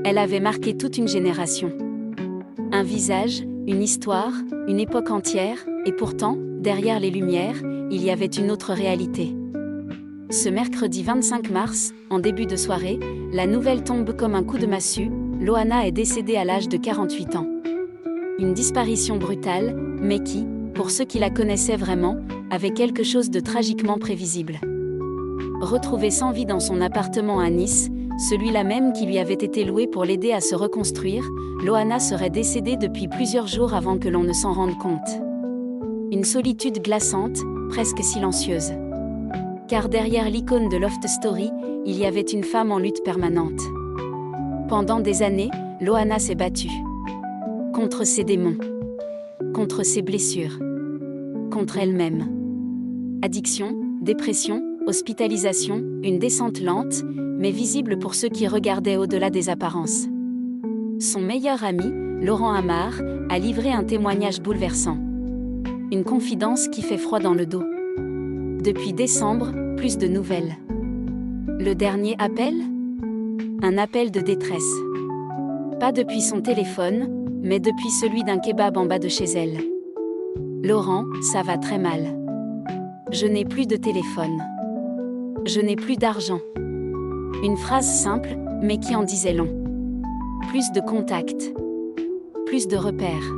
Elle avait marqué toute une génération. Un visage, une histoire, une époque entière, et pourtant, derrière les lumières, il y avait une autre réalité. Ce mercredi 25 mars, en début de soirée, la nouvelle tombe comme un coup de massue, Loana est décédée à l'âge de 48 ans. Une disparition brutale, mais qui, pour ceux qui la connaissaient vraiment, avait quelque chose de tragiquement prévisible. Retrouvée sans vie dans son appartement à Nice, celui-là même qui lui avait été loué pour l'aider à se reconstruire, Loana serait décédée depuis plusieurs jours avant que l'on ne s'en rende compte. Une solitude glaçante, presque silencieuse. Car derrière l'icône de Loft Story, il y avait une femme en lutte permanente. Pendant des années, Loana s'est battue. Contre ses démons. Contre ses blessures. Contre elle-même. Addiction, dépression, hospitalisation, une descente lente, mais visible pour ceux qui regardaient au-delà des apparences. Son meilleur ami, Laurent Amar, a livré un témoignage bouleversant. Une confidence qui fait froid dans le dos. Depuis décembre, plus de nouvelles. Le dernier appel ? Un appel de détresse. Pas depuis son téléphone, mais depuis celui d'un kebab en bas de chez elle. Laurent, ça va très mal. Je n'ai plus de téléphone. Je n'ai plus d'argent. Une phrase simple, mais qui en disait long. Plus de contacts. Plus de repères.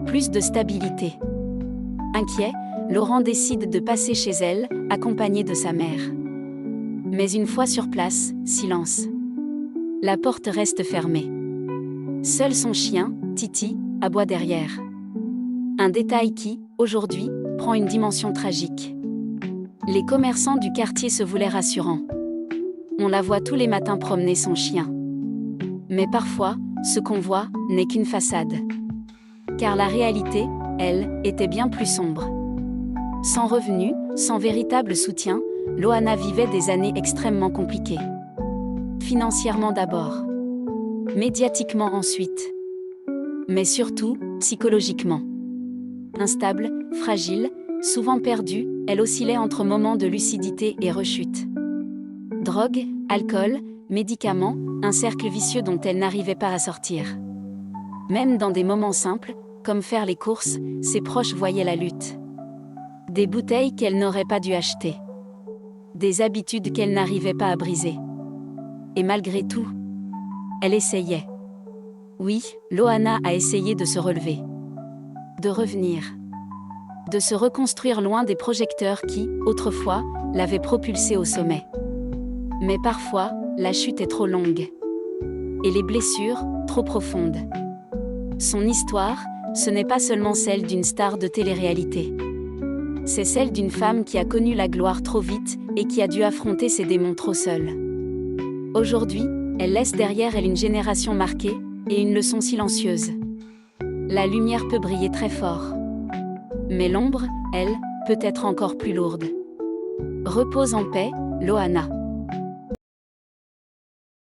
Plus de stabilité. Inquiet, Laurent décide de passer chez elle, accompagné de sa mère. Mais une fois sur place, silence. La porte reste fermée. Seul son chien, Titi, aboie derrière. Un détail qui, aujourd'hui, prend une dimension tragique. Les commerçants du quartier se voulaient rassurants. On la voit tous les matins promener son chien. Mais parfois, ce qu'on voit n'est qu'une façade. Car la réalité, elle, était bien plus sombre. Sans revenus, sans véritable soutien, Loana vivait des années extrêmement compliquées. Financièrement d'abord. Médiatiquement ensuite. Mais surtout, psychologiquement. Instable, fragile, souvent perdue, elle oscillait entre moments de lucidité et rechute. Drogue, alcool, médicaments, un cercle vicieux dont elle n'arrivait pas à sortir. Même dans des moments simples, comme faire les courses, ses proches voyaient la lutte. Des bouteilles qu'elle n'aurait pas dû acheter. Des habitudes qu'elle n'arrivait pas à briser. Et malgré tout, elle essayait. Oui, Loana a essayé de se relever. De revenir. De se reconstruire loin des projecteurs qui, autrefois, l'avaient propulsée au sommet. Mais parfois, la chute est trop longue. Et les blessures, trop profondes. Son histoire, ce n'est pas seulement celle d'une star de télé-réalité. C'est celle d'une femme qui a connu la gloire trop vite et qui a dû affronter ses démons trop seule. Aujourd'hui, elle laisse derrière elle une génération marquée et une leçon silencieuse. La lumière peut briller très fort. Mais l'ombre, elle, peut être encore plus lourde. Repose en paix, Loana.